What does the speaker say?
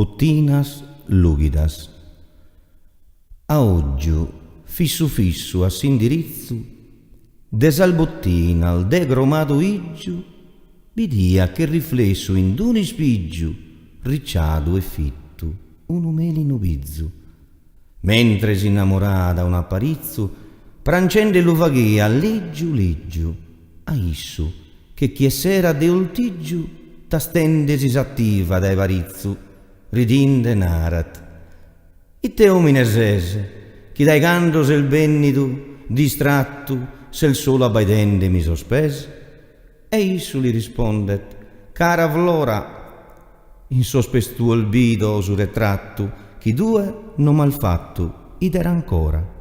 Bottinas lugidas. A oggi, fisso a s'indirizzu, desal bottina al degromato iggiu, bidia che riflesso in d'un spiggiu, ricciado e fittu, un umelino bizzu. Mentre si innamorada un apparizzu, prancende lo vaghea liggiu, a issu, che chi sera de oltiggiu, t'astende si s'attiva dai varizzu, ridinde narat. Itte omine sese, chi dai canto se il bennitu, distrattu, se il solo abbaidende mi sospese? E issu li rispondet, cara Flora, in sospestuo il bido su retrattu, chi due non malfattu, id era ancora.